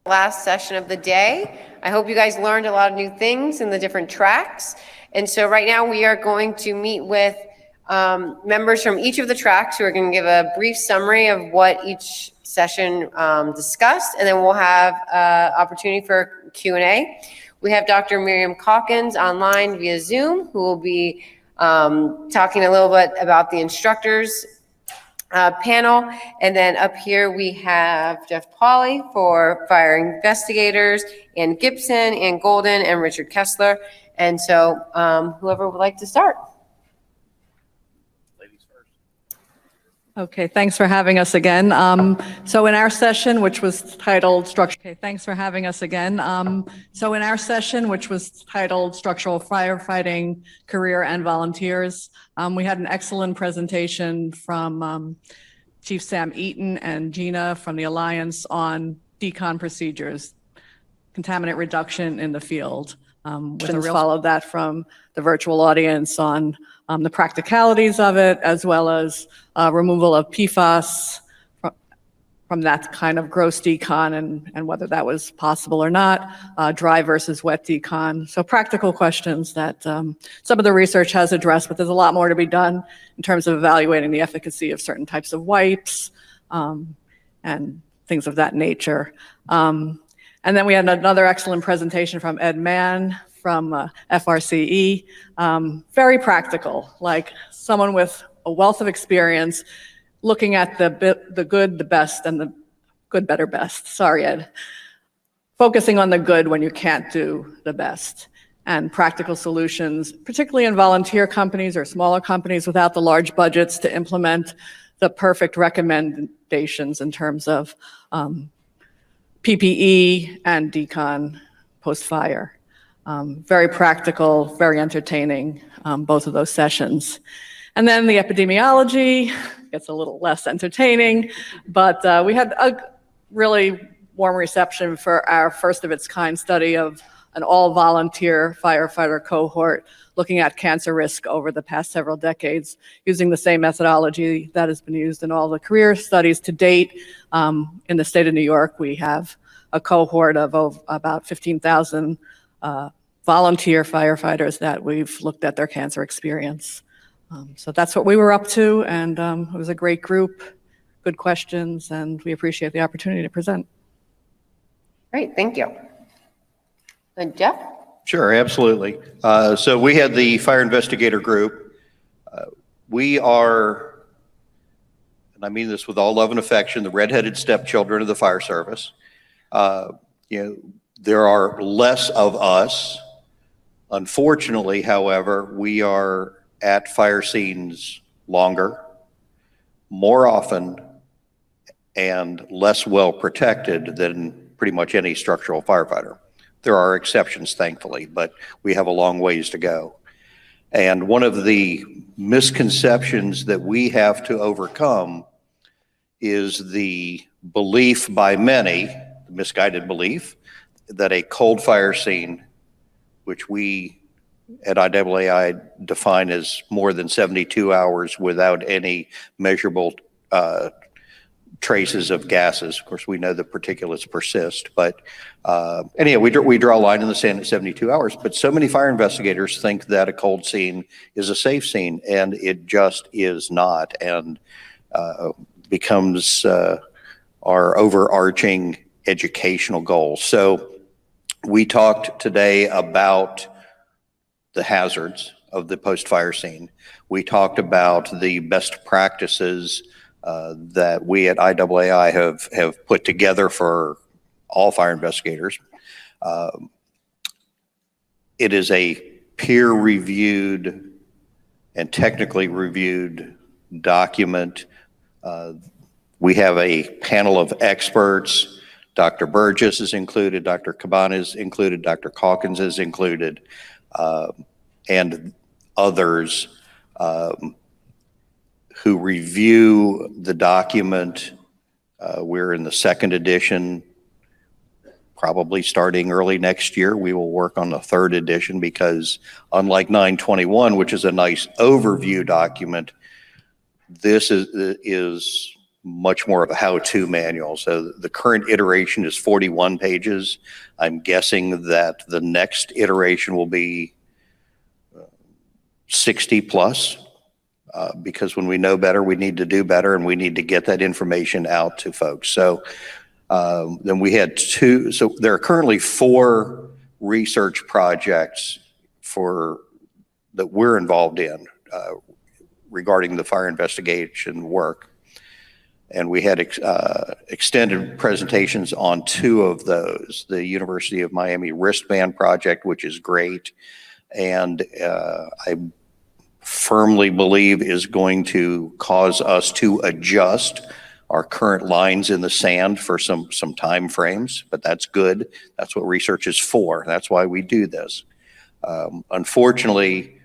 Last session of the day. I hope you guys learned a lot of new things in the different tracks. And so right now we are going to meet with members from each of the tracks who are going to give a brief summary of what each session discussed, and then we'll have opportunity for Q&A. We have Dr. Miriam Calkins online via Zoom, who will be talking a little bit about the instructors panel. And then up here we have Jeff Pauley for fire investigators, and Gibson and Golden and Richard Kessler. And so whoever would like to start. Ladies first. Okay, thanks for having us again. So in our session, which was titled Structural Firefighting, Career and Volunteers, we had an excellent presentation from Chief Sam Eaton and Gina from the Alliance on Decon procedures, contaminant reduction in the field. Followed that from the virtual audience on the practicalities of it, as well as removal of Pfas from that kind of gross decon and whether that was possible or not, dry versus wet decon. So practical questions that some of the research has addressed, but there's a lot more to be done in terms of evaluating the efficacy of certain types of wipes and things of that nature. And then we had another excellent presentation from Ed Mann from FRCE. Very practical, like someone with a wealth of experience looking at the good, the best, and the good, better, best. Sorry, Ed. Focusing on the good when you can't do the best, and practical solutions, particularly in volunteer companies or smaller companies without the large budgets to implement the perfect recommendations in terms of PPE and decon post-fire. Very practical, very entertaining, both of those sessions. And then the epidemiology gets a little less entertaining, but we had a really warm reception for our first of its kind study of an all-volunteer firefighter cohort looking at cancer risk over the past several decades using the same methodology that has been used in all the career studies to date. In the state of New York, we have a cohort of about 15,000 volunteer firefighters that we've looked at their cancer experience. So that's what we were up to, and it was a great group, good questions, and we appreciate the opportunity to present. Great, thank you. And Jeff? Sure, absolutely. So we had the fire investigator group. We are, and I mean this with all love and affection, the redheaded stepchildren of the fire service. There are less of us. Unfortunately, however, we are at fire scenes longer, more often, and less well protected than pretty much any structural firefighter. There are exceptions, thankfully, but we have a long ways to go. And one of the misconceptions that we have to overcome is the belief by many, the misguided belief, that a cold fire scene, which we at IAAI define as more than 72 hours without any measurable traces of gases. Of course, we know the particulates persist, but anyhow, we draw a line in the sand at 72 hours, but so many fire investigators think that a cold scene is a safe scene, and it just is not, and becomes our overarching educational goal. So we talked today about the hazards of the post-fire scene. We talked about the best practices that we at IAAI have put together for all fire investigators. It is a peer-reviewed and technically reviewed document. We have a panel of experts. Dr. Burgess is included, Dr. Cabana is included, Dr. Calkins is included, and others who review the document. We're in the second edition, probably starting early next year. We will work on the third edition because unlike 921, which is a nice overview document, this is much more of a how-to manual. So the current iteration is 41 pages. I'm guessing that the next iteration will be 60 plus, because when we know better, we need to do better, and we need to get that information out to folks. So then we had two, so there are currently 4 research projects that we're involved in regarding the fire investigation work. And we had extended presentations on 2 of those, the University of Miami wristband project, which is great, and I firmly believe is going to cause us to adjust our current lines in the sand for some time frames, but that's good. That's what research is for. That's why we do this. Unfortunately,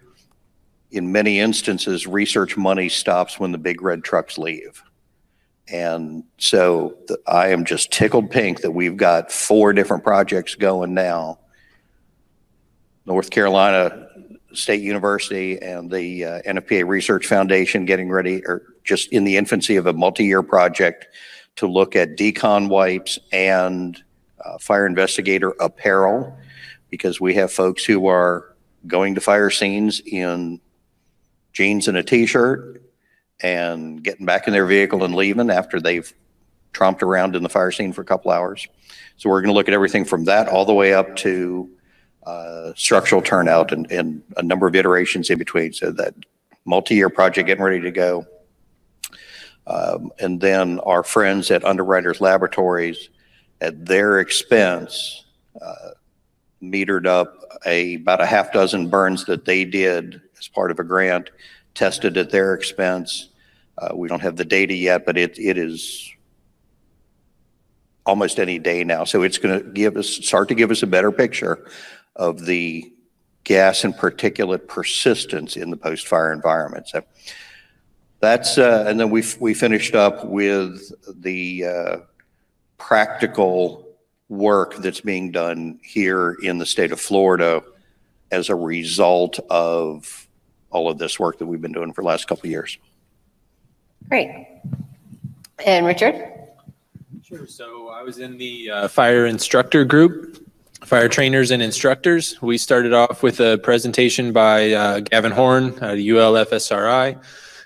in many instances, research money stops when the big red trucks leave. And so I am just tickled pink that we've got 4 different projects going now. North Carolina State University and the NFPA Research Foundation getting ready, or just in the infancy of a multi-year project to look at Decon wipes and fire investigator apparel, because we have folks who are going to fire scenes in jeans and a t-shirt and getting back in their vehicle and leaving after they've tromped around in the fire scene for a couple hours. So we're going to look at everything from that all the way up to structural turnout and a number of iterations in between. So that multi-year project getting ready to go. And then our friends at Underwriters Laboratories, at their expense, metered up about a half dozen burns that they did as part of a grant, tested at their expense. We don't have the data yet, but it is almost any day now. So it's going to start to give us a better picture of the gas and particulate persistence in the post-fire environment. So that's, and then we finished up with the practical work that's being done here in the state of Florida as a result of all of this work that we've been doing for the last couple of years. Great. And Richard? Sure. So I was in the fire instructor group, fire trainers and instructors. We started off with a presentation by Gavin Horn at ULFSRI.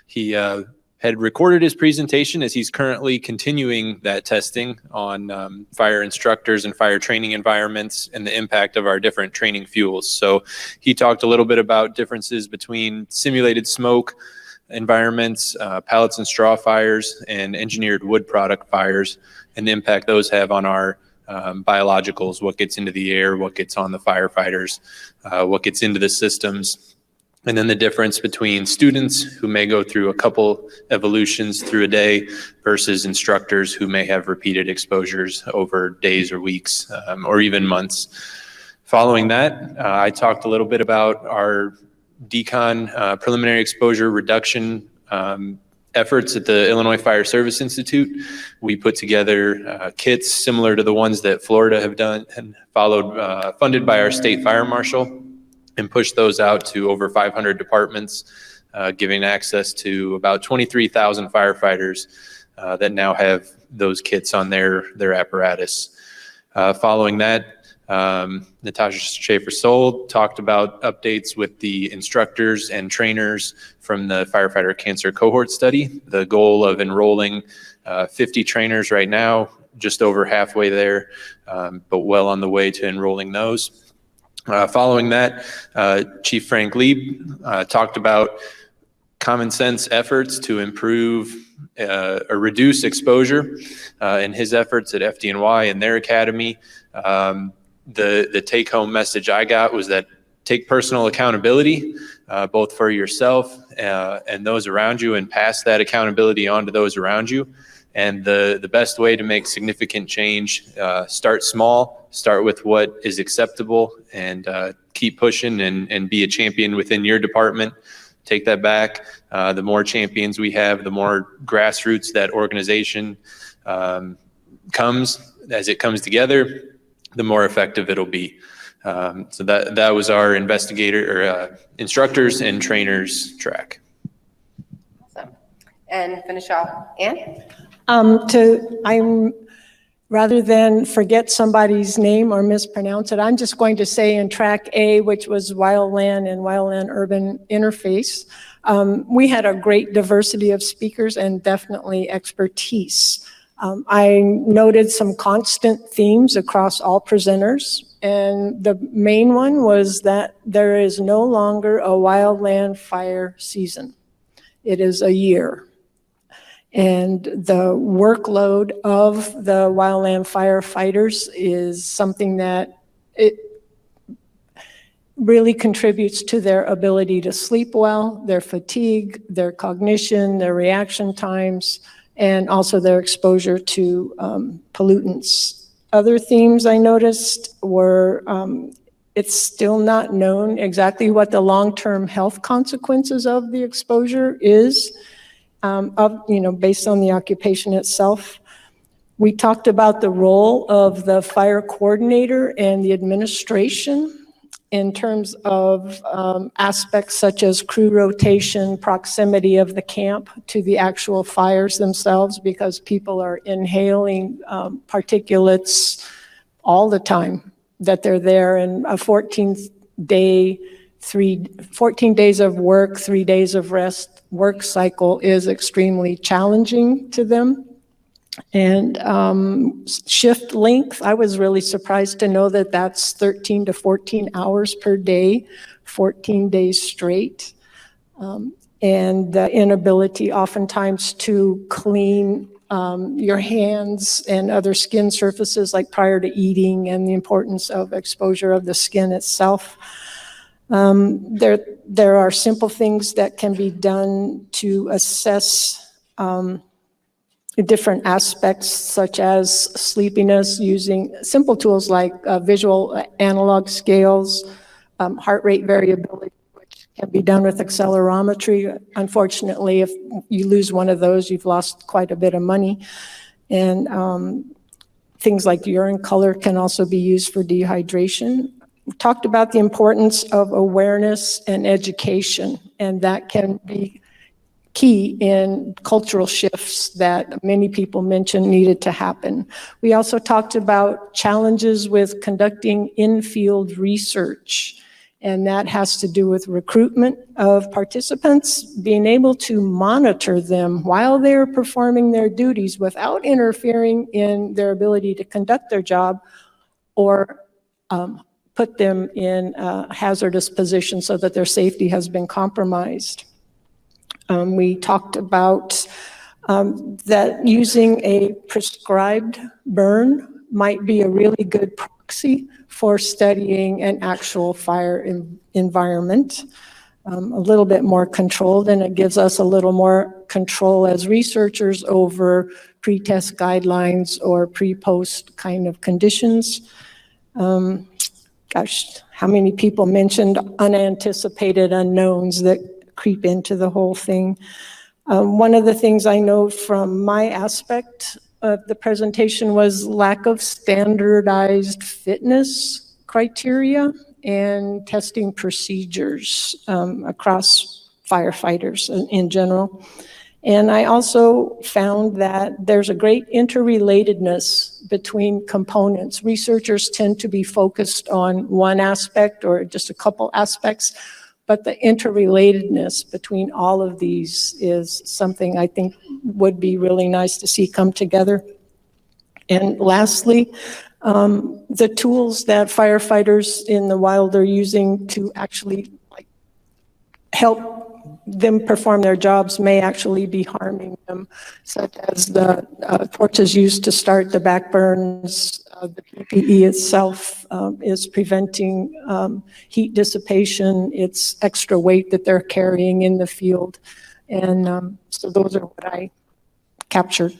He had recorded his presentation as he's currently continuing that testing on fire instructors and fire training environments and the impact of our different training fuels. So he talked a little bit about differences between simulated smoke environments, pallets and straw fires, and engineered wood product fires, and the impact those have on our biologicals, what gets into the air, what gets on the firefighters, what gets into the systems. And then the difference between students who may go through a couple evolutions through a day versus instructors who may have repeated exposures over days or weeks or even months. Following that, I talked a little bit about our Decon preliminary exposure reduction efforts at the Illinois Fire Service Institute. We put together kits similar to the ones that Florida have done and followed, funded by our state fire marshal, and pushed those out to over 500 departments, giving access to about 23,000 firefighters that now have those kits on their apparatus. Following that, Natasha Schaefer-Sold talked about updates with the instructors and trainers from the firefighter cancer cohort study. The goal of enrolling 50 trainers right now, just over halfway there, but well on the way to enrolling those. Following that, Chief Frank Lieb talked about common sense efforts to improve or reduce exposure in his efforts at FDNY and their academy. The take-home message I got was that take personal accountability, both for yourself and those around you, and pass that accountability on to those around you. And the best way to make significant change, start small, start with what is acceptable, and keep pushing and be a champion within your department. Take that back. The more champions we have, the more grassroots that organization comes. As it comes together, the more effective it'll be. So that was our instructors and trainers track. Awesome. And finish off, Ann? Rather than forget somebody's name or mispronounce it, I'm just going to say in track A, which was wildland and wildland urban interface, we had a great diversity of speakers and definitely expertise. I noted some constant themes across all presenters, and the main one was that there is no longer a wildland fire season. It is a year. And the workload of the wildland firefighters is something that it really contributes to their ability to sleep well, their fatigue, their cognition, their reaction times, and also their exposure to pollutants. Other themes I noticed were it's still not known exactly what the long-term health consequences of the exposure is. Based on the occupation itself. We talked about the role of the fire coordinator and the administration in terms of aspects such as crew rotation, proximity of the camp to the actual fires themselves, because people are inhaling particulates all the time that they're there, and a 14 days of work, 3 days of rest work cycle is extremely challenging to them. And shift length, I was really surprised to know that that's 13 to 14 hours per day, 14 days straight. And the inability oftentimes to clean your hands and other skin surfaces like prior to eating, and the importance of exposure of the skin itself. There are simple things that can be done to assess different aspects such as sleepiness using simple tools like visual analog scales, heart rate variability, which can be done with accelerometry. Unfortunately, if you lose one of those, you've lost quite a bit of money. And things like urine color can also be used for dehydration. We talked about the importance of awareness and education, and that can be key in cultural shifts that many people mentioned needed to happen. We also talked about challenges with conducting in-field research, and that has to do with recruitment of participants, being able to monitor them while they're performing their duties without interfering in their ability to conduct their job or put them in a hazardous position so that their safety has been compromised. We talked about that using a prescribed burn might be a really good proxy for studying an actual fire environment. A little bit more controlled, and it gives us a little more control as researchers over pre-test guidelines or pre-post kind of conditions. Gosh, how many people mentioned unanticipated unknowns that creep into the whole thing? One of the things I know from my aspect of the presentation was lack of standardized fitness criteria and testing procedures across firefighters in general. And I also found that there's a great interrelatedness between components. Researchers tend to be focused on one aspect or just a couple aspects, but the interrelatedness between all of these is something I think would be really nice to see come together. And lastly, the tools that firefighters in the wild are using to actually help them perform their jobs may actually be harming them, such as the torches used to start the backburns. The PPE itself is preventing heat dissipation. It's extra weight that they're carrying in the field. And so those are what I captured.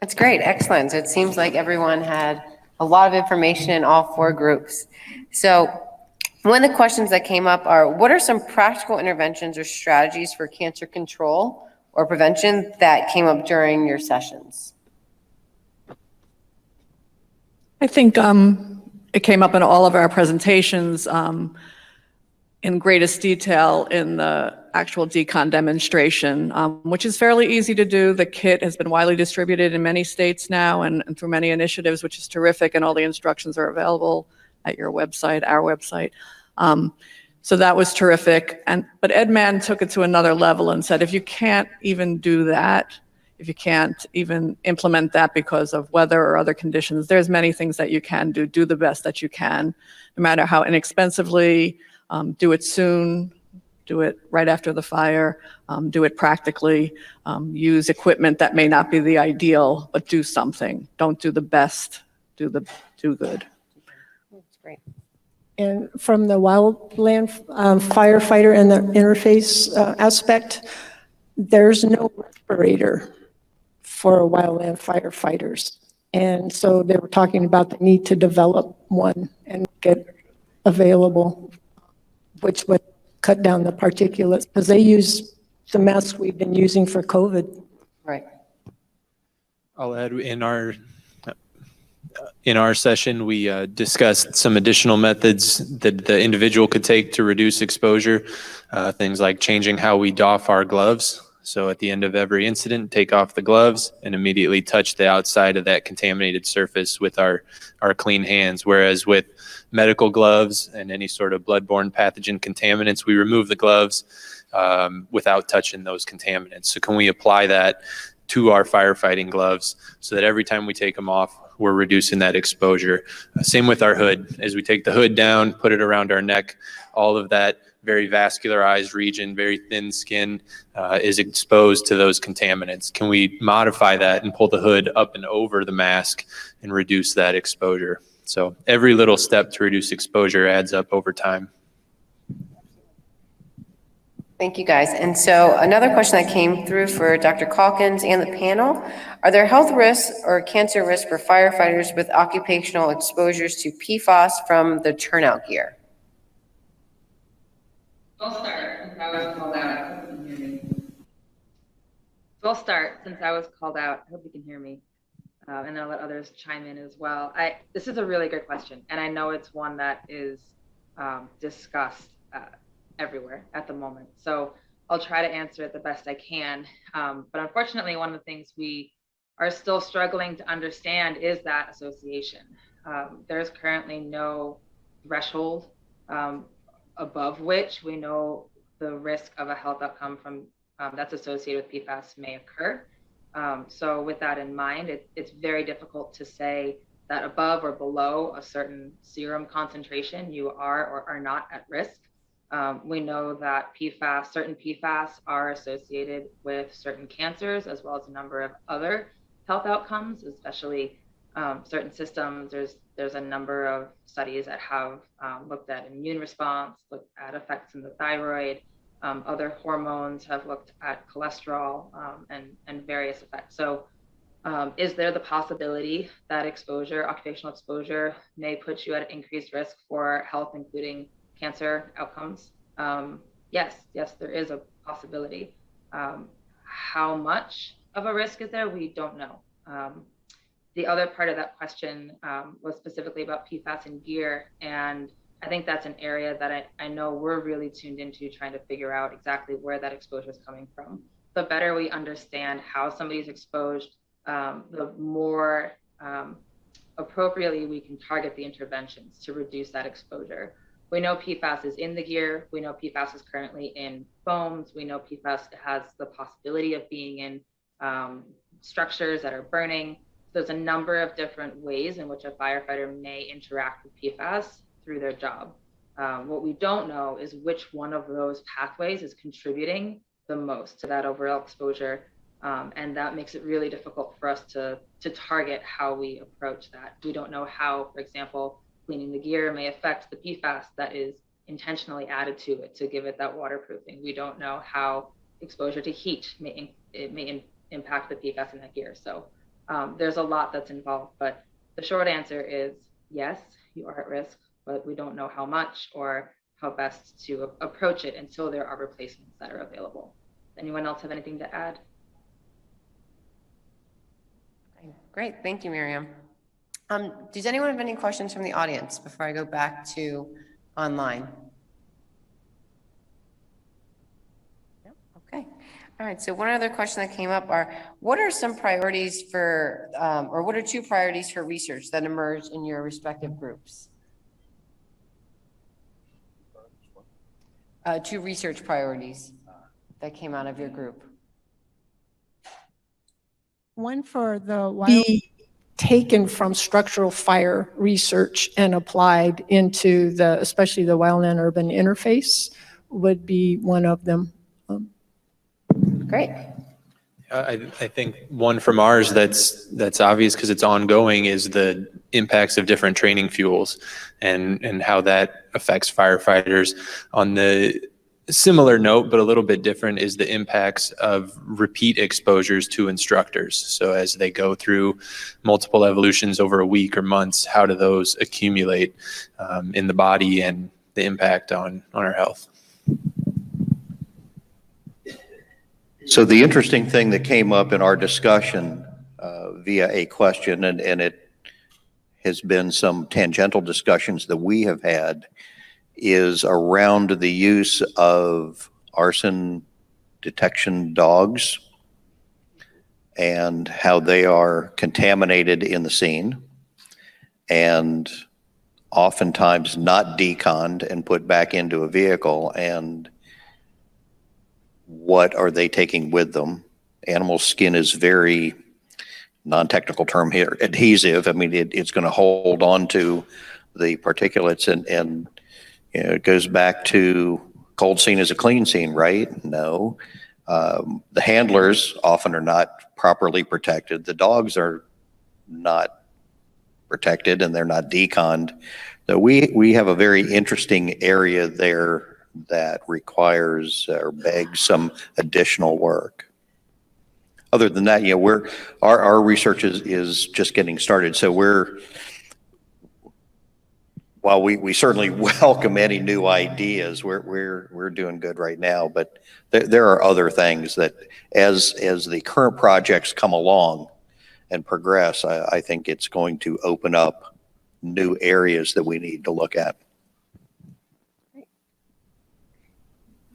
That's great, excellent. So it seems like everyone had a lot of information in all four groups. So one of the questions that came up are, what are some practical interventions or strategies for cancer control or prevention that came up during your sessions? I think it came up in all of our presentations in greatest detail in the actual decon demonstration, which is fairly easy to do. The kit has been widely distributed in many states now and through many initiatives, which is terrific, and all the instructions are available at your website, our website. So that was terrific. But EdMan took it to another level and said, if you can't even do that, if you can't even implement that because of weather or other conditions, there's many things that you can do. Do the best that you can, no matter how inexpensively. Do it soon, do it right after the fire, do it practically, use equipment that may not be the ideal, but do something. Don't do the best, do good. That's great. And from the wildland firefighter and the interface aspect, there's no respirator for wildland firefighters. And so they were talking about the need to develop one and get available, which would cut down the particulates, because they use the masks we've been using for COVID. Right. I'll add in our session, we discussed some additional methods that the individual could take to reduce exposure, things like changing how we doff our gloves. So at the end of every incident, take off the gloves and immediately touch the outside of that contaminated surface with our clean hands. Whereas with medical gloves and any sort of bloodborne pathogen contaminants, we remove the gloves without touching those contaminants. So can we apply that to our firefighting gloves so that every time we take them off, we're reducing that exposure? Same with our hood. As we take the hood down, put it around our neck, all of that very vascularized region, very thin skin is exposed to those contaminants. Can we modify that and pull the hood up and over the mask and reduce that exposure? So every little step to reduce exposure adds up over time. Thank you, guys. And so another question that came through for Dr. Calkins and the panel, are there health risks or cancer risks for firefighters with occupational exposures to PFAS from the turnout gear? I'll start since I was called out. I hope you can hear me. So I'll start since I was called out. I hope you can hear me. And then I'll let others chime in as well. This is a really good question. And I know it's one that is discussed everywhere at the moment. So I'll try to answer it the best I can. But unfortunately, one of the things we are still struggling to understand is that association. There's currently no threshold above which we know the risk of a health outcome from that's associated with PFAS may occur. So with that in mind, it's very difficult to say that above or below a certain serum concentration, you are or are not at risk. We know that certain PFAS are associated with certain cancers, as well as a number of other health outcomes, especially certain systems. There's a number of studies that have looked at immune response, looked at effects in the thyroid. Other hormones have looked at cholesterol and various effects. So is there the possibility that occupational exposure may put you at increased risk for health, including cancer outcomes? Yes, there is a possibility. How much of a risk is there? We don't know. The other part of that question was specifically about PFAS in gear. And I think that's an area that I know we're really tuned into, trying to figure out exactly where that exposure is coming from. The better we understand how somebody's exposed, the more appropriately we can target the interventions to reduce that exposure. We know PFAS is in the gear. We know PFAS is currently in foams. We know PFAS has the possibility of being in structures that are burning. There's a number of different ways in which a firefighter may interact with PFAS through their job. What we don't know is which one of those pathways is contributing the most to that overall exposure. And that makes it really difficult for us to target how we approach that. We don't know how, for example, cleaning the gear may affect the PFAS that is intentionally added to it to give it that waterproofing. We don't know how exposure to heat may impact the PFAS in that gear. So there's a lot that's involved, but the short answer is yes, you are at risk, but we don't know how much or how best to approach it until there are replacements that are available. Anyone else have anything to add? Great, thank you, Miriam. Does anyone have any questions from the audience before I go back to online? All right, so one other question that came up are, what are some priorities for, or what are two priorities for research that emerged in your respective groups? Two research priorities that came out of your group. One for the be taken from structural fire research and applied into especially the wildland-urban interface would be one of them. Great. I think one from ours that's obvious because it's ongoing is the impacts of different training fuels and how that affects firefighters. On the similar note, but a little bit different, is the impacts of repeat exposures to instructors. So as they go through multiple evolutions over a week or months, how do those accumulate in the body and the impact on our health? So the interesting thing that came up in our discussion via a question, and it has been some tangential discussions that we have had, is around the use of arson detection dogs and how they are contaminated in the scene and oftentimes not deconned and put back into a vehicle, and what are they taking with them? Animal skin is very, non-technical term here, adhesive. I mean, it's going to hold on to the particulates, and you know, it goes back to cold scene is a clean scene, right? No. The handlers often are not properly protected. The dogs are not protected and they're not deconned. So we have a very interesting area there that requires or begs some additional work. Other than that, you know, our research is just getting started. So while we certainly welcome any new ideas, we're doing good right now. But there are other things that, as the current projects come along and progress, I think it's going to open up new areas that we need to look at.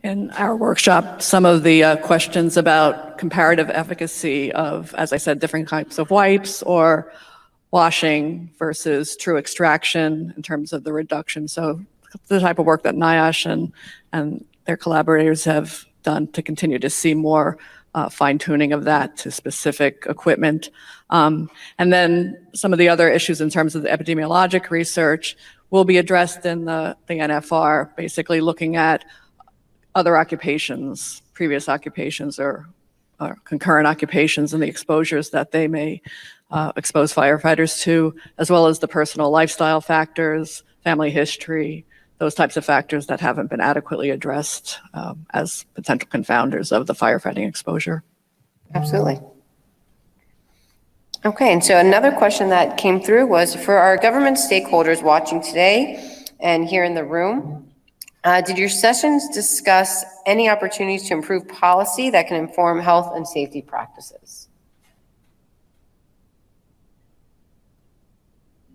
In our workshop, some of the questions about comparative efficacy of, as I said, different types of wipes or washing versus true extraction in terms of the reduction. So the type of work that NIOSH and their collaborators have done to continue to see more fine tuning of that to specific equipment. And then some of the other issues in terms of the epidemiologic research will be addressed in the NFR, basically looking at other occupations, previous occupations or concurrent occupations and the exposures that they may expose firefighters to, as well as the personal lifestyle factors, family history, those types of factors that haven't been adequately addressed as potential confounders of the firefighting exposure. Absolutely. Okay, and so another question that came through was, for our government stakeholders watching today and here in the room, did your sessions discuss any opportunities to improve policy that can inform health and safety practices?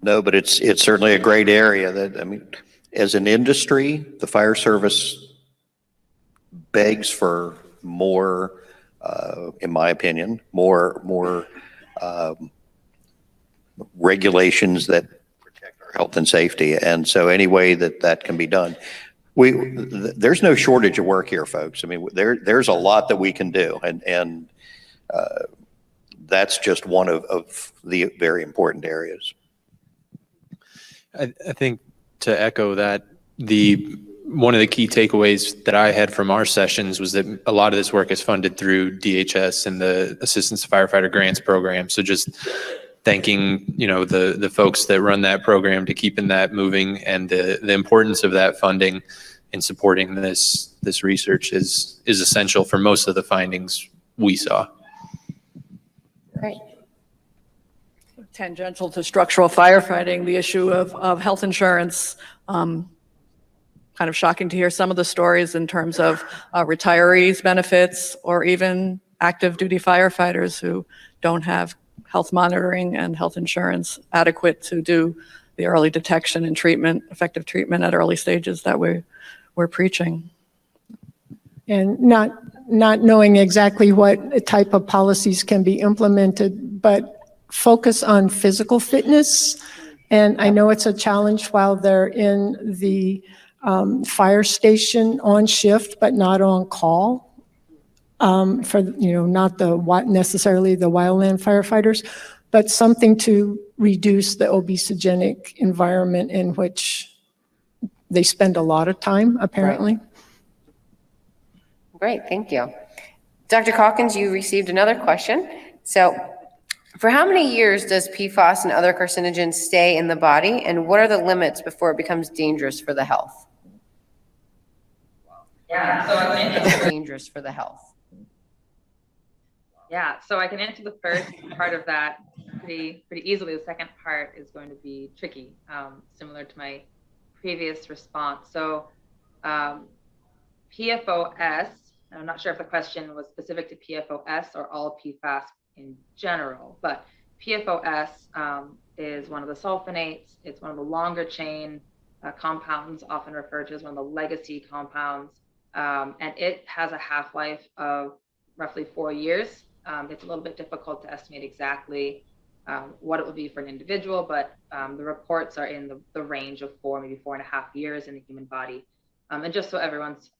No, but it's certainly a great area that, I mean, as an industry, the fire service begs for more, in my opinion, more regulations that protect our health and safety. And so any way that can be done. There's no shortage of work here, folks. I mean, there's a lot that we can do, and that's just one of the very important areas. I think to echo that, one of the key takeaways that I had from our sessions was that a lot of this work is funded through DHS and the Assistance to Firefighter Grants Program. So just thanking, you know, the folks that run that program to keeping that moving, and the importance of that funding in supporting this research is essential for most of the findings we saw. Great. Tangential to structural firefighting, the issue of health insurance, kind of shocking to hear some of the stories in terms of retirees' benefits or even active duty firefighters who don't have health monitoring and health insurance adequate to do the early detection and treatment, effective treatment at early stages that we're preaching. and not knowing exactly what type of policies can be implemented, but focus on physical fitness. And I know it's a challenge while they're in the fire station on shift, but not on call. For, not necessarily the wildland firefighters, but something to reduce the obesogenic environment in which they spend a lot of time, apparently. Great, thank you. Dr. Calkins, you received another question. So, for how many years does PFAS and other carcinogens stay in the body, and what are the limits before it becomes dangerous for the health? Yeah, so I can answer Dangerous for the health. I can answer the first part of that pretty easily. The second part is going to be tricky, similar to my previous response. So PFOS, I'm not sure if the question was specific to PFOS or all PFAS in general, but PFOS is one of the sulfonates. It's one of the longer chain compounds, often referred to as one of the legacy compounds. And it has a half-life of roughly 4 years. It's a little bit difficult to estimate exactly what it would be for an individual, but the reports are in the range of 4, maybe 4.5 years in the human body. And just so everyone's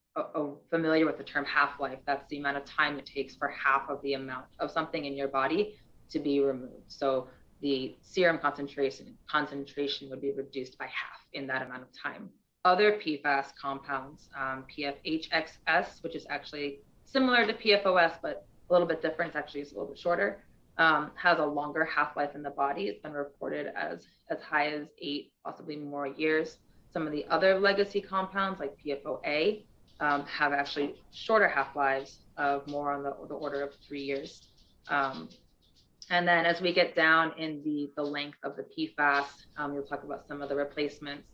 familiar with the term half-life, that's the amount of time it takes for half of the amount of something in your body to be removed. So the serum concentration would be reduced by half in that amount of time. Other PFAS compounds, PFHXS, which is actually similar to PFOS, but a little bit different, actually it's a little bit shorter, has a longer half-life in the body. It's been reported as high as 8, possibly more years. Some of the other legacy compounds like PFOA have actually shorter half-lives of more on the order of 3 years. And then as we get down in the length of the PFAS, you'll talk about some of the replacements,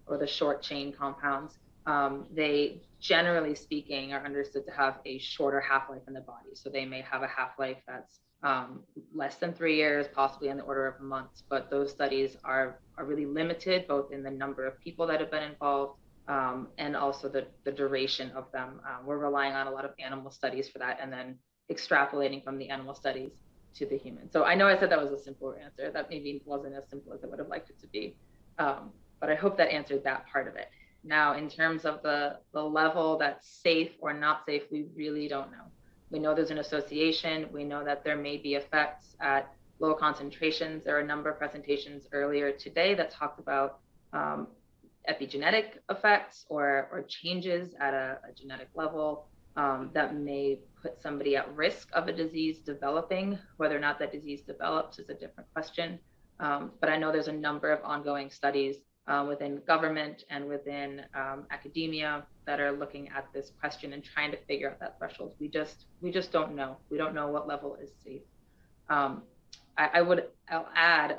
or the short chain compounds. They, generally speaking, are understood to have a shorter half-life in the body. So they may have a half-life that's less than 3 years, possibly in the order of months. But those studies are really limited, both in the number of people that have been involved and also the duration of them. We're relying on a lot of animal studies for that, and then extrapolating from the animal studies to the human. So I know I said that was a simpler answer. That maybe wasn't as simple as I would have liked it to be. But I hope that answered that part of it. Now, in terms of the level that's safe or not safe, we really don't know. We know there's an association. We know that there may be effects at low concentrations. There are a number of presentations earlier today that talked about epigenetic effects or changes at a genetic level that may put somebody at risk of a disease developing. Whether or not that disease develops is a different question. But I know there's a number of ongoing studies within government and within academia that are looking at this question and trying to figure out that threshold. We just don't know. We don't know what level is safe. I'll add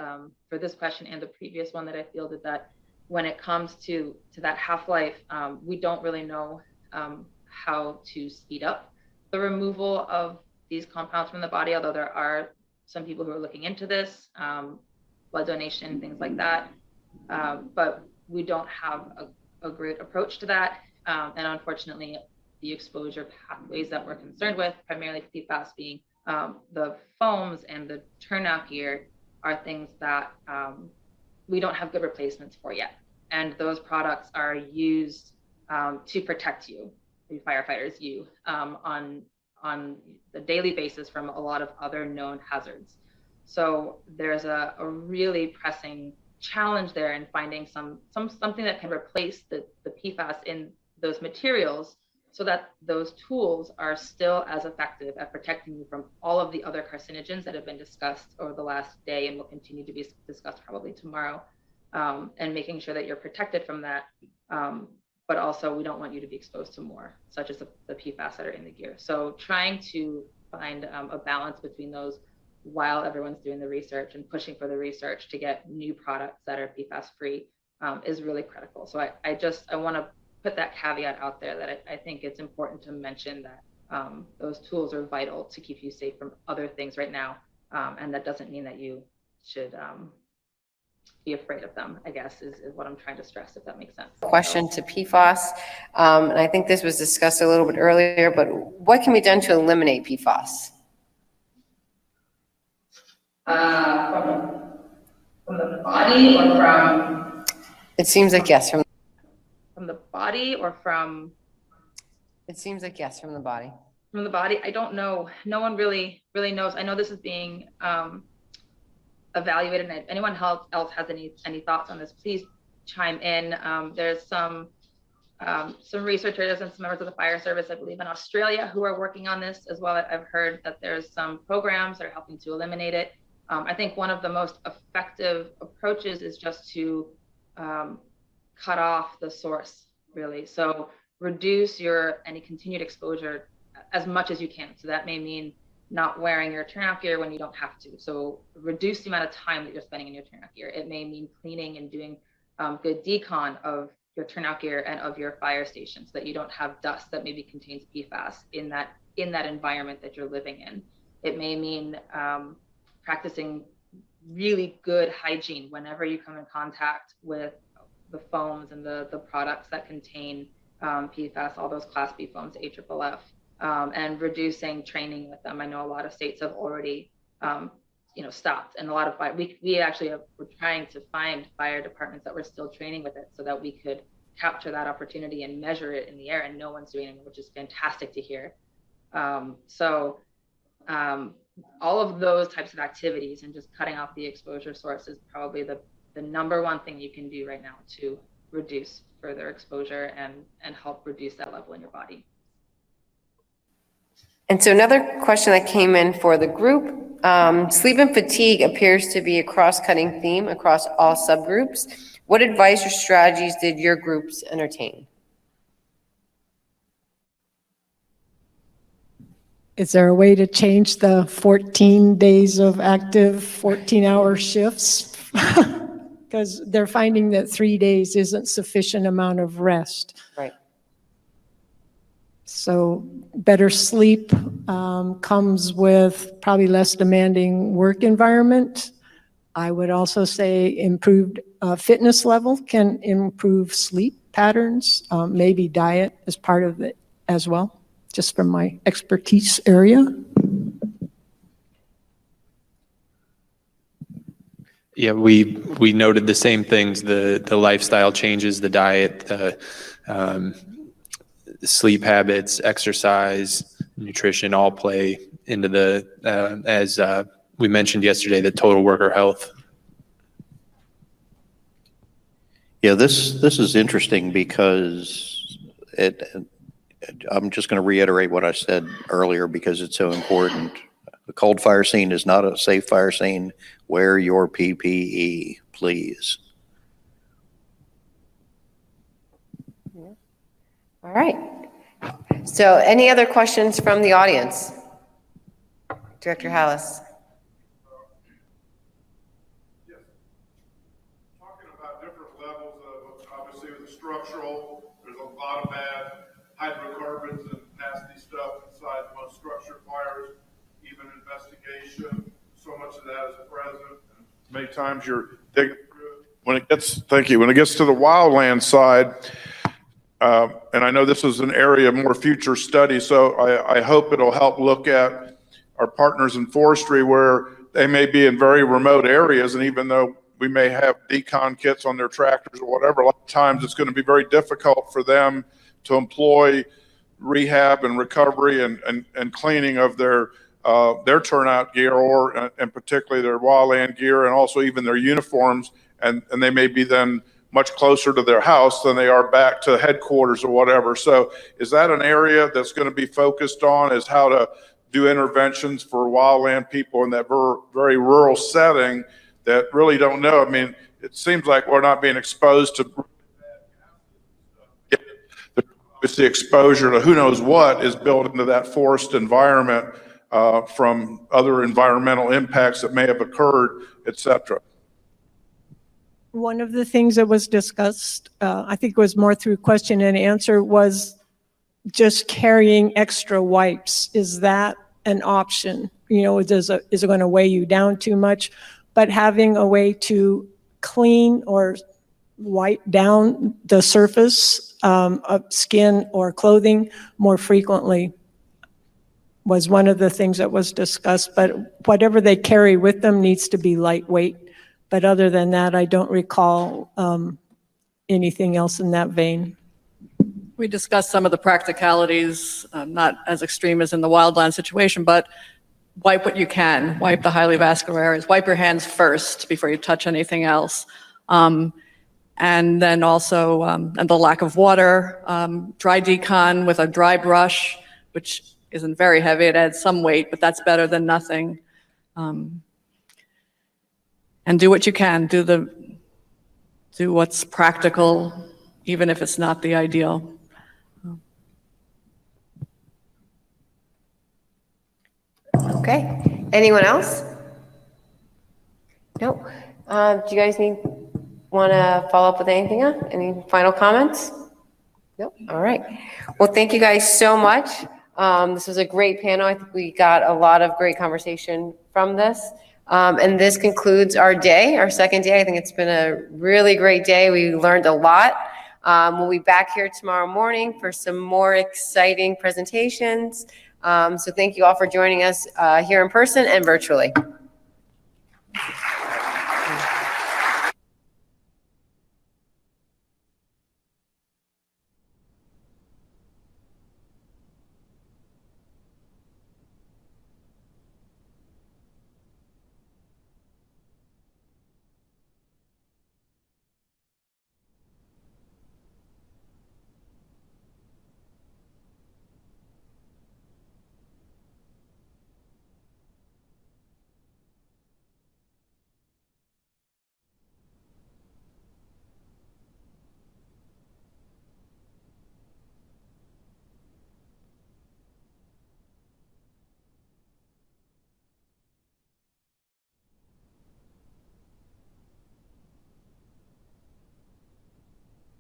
for this question and the previous one that I fielded, that when it comes to that half-life, we don't really know how to speed up the removal of these compounds from the body, although there are some people who are looking into this, blood donation, things like that. But we don't have a great approach to that. And unfortunately, the exposure pathways that we're concerned with, primarily PFAS being the foams and the turnout gear, are things that we don't have good replacements for yet. And those products are used to protect you, the firefighters, on the daily basis from a lot of other known hazards. So there's a really pressing challenge there in finding something that can replace the PFAS in those materials, so that those tools are still as effective at protecting you from all of the other carcinogens that have been discussed over the last day and will continue to be discussed probably tomorrow, and making sure that you're protected from that. But also, we don't want you to be exposed to more, such as the PFAS that are in the gear. So trying to find a balance between those while everyone's doing the research and pushing for the research to get new products that are PFAS free is really critical. So I want to put that caveat out there, that I think it's important to mention that those tools are vital to keep you safe from other things right now. And that doesn't mean that you should be afraid of them, I guess, is what I'm trying to stress, if that makes sense. Question to PFAS, and I think this was discussed a little bit earlier, but what can be done to eliminate PFAS? From the body or from? It seems like yes, from The body or from? it seems like yes, from the body. From the body, I don't know. No one really knows. I know this is being evaluated, and if anyone else has any thoughts on this, please chime in. There's some researchers and some members of the fire service, I believe in Australia, who are working on this as well. I've heard that there's some programs that are helping to eliminate it. I think one of the most effective approaches is just to cut off the source, really. So reduce any continued exposure as much as you can. So that may mean not wearing your turnout gear when you don't have to. So reduce the amount of time that you're spending in your turnout gear. It may mean cleaning and doing good decon of your turnout gear and of your fire station, so that you don't have dust that maybe contains PFAS in that environment that you're living in. It may mean practicing really good hygiene whenever you come in contact with the foams and the products that contain PFAS, all those Class B foams, AFFF, and reducing training with them. I know a lot of states have already stopped, and a lot of we actually we're trying to find fire departments that were still training with it, so that we could capture that opportunity and measure it in the air, and no one's doing it, which is fantastic to hear. All of those types of activities and just cutting off the exposure source is probably the number one thing you can do right now to reduce further exposure and help reduce that level in your body. And so another question that came in for the group, sleep and fatigue appears to be a cross-cutting theme across all subgroups. What advice or strategies did your groups entertain? Is there a way to change the 14 days of active 14-hour shifts? Because they're finding that 3 days isn't sufficient amount of rest. Right. So better sleep comes with probably less demanding work environment. I would also say improved fitness level can improve sleep patterns. Maybe diet is part of it as well, just from my expertise area. Yeah, we noted the same things, the lifestyle changes, the diet, the sleep habits, exercise, nutrition all play into the, as we mentioned yesterday, the total worker health. Yeah, this is interesting because I'm just going to reiterate what I said earlier because it's so important. The cold fire scene is not a safe fire scene. Wear your PPE, please. All right. So any other questions from the audience? Director Hallis. Yes. Talking about different levels of, obviously with the structural, there's a lot of bad hydrocarbons and nasty stuff inside most structure fires, even investigation. So much of that is present. And many times you're digging through it. When it gets to the wildland side, and I know this is an area of more future study, so I hope it'll help look at our partners in forestry where they may be in very remote areas, and even though we may have decon kits on their tractors or whatever, a lot of times it's going to be very difficult for them to employ rehab and recovery and cleaning of their turnout gear, or and particularly their wildland gear, and also even their uniforms, and they may be then much closer to their house than they are back to headquarters or whatever. So is that an area that's going to be focused on, is how to do interventions for wildland people in that very rural setting that really don't know? I mean, it seems like we're not being exposed to the exposure to who knows what is built into that forest environment from other environmental impacts that may have occurred, et cetera. One of the things that was discussed, I think it was more through question and answer, was just carrying extra wipes. Is that an option? You know, is it going to weigh you down too much? But having a way to clean or wipe down the surface of skin or clothing more frequently was one of the things that was discussed, but whatever they carry with them needs to be lightweight. But other than that, I don't recall anything else in that vein. We discussed some of the practicalities, not as extreme as in the wildland situation, but wipe what you can, wipe the highly vascular areas, wipe your hands first before you touch anything else. And then also, and the lack of water, dry decon with a dry brush, which isn't very heavy, it adds some weight, but that's better than nothing. And do what you can, do what's practical, even if it's not the ideal. Okay, anyone else? No. Do you guys want to follow up with anything else? Any final comments? No, all right. Well, thank you guys so much. This was a great panel. I think we got a lot of great conversation from this. And this concludes our day, our second day. I think it's been a really great day. We learned a lot. We'll be back here tomorrow morning for some more exciting presentations. So thank you all for joining us here in person and virtually.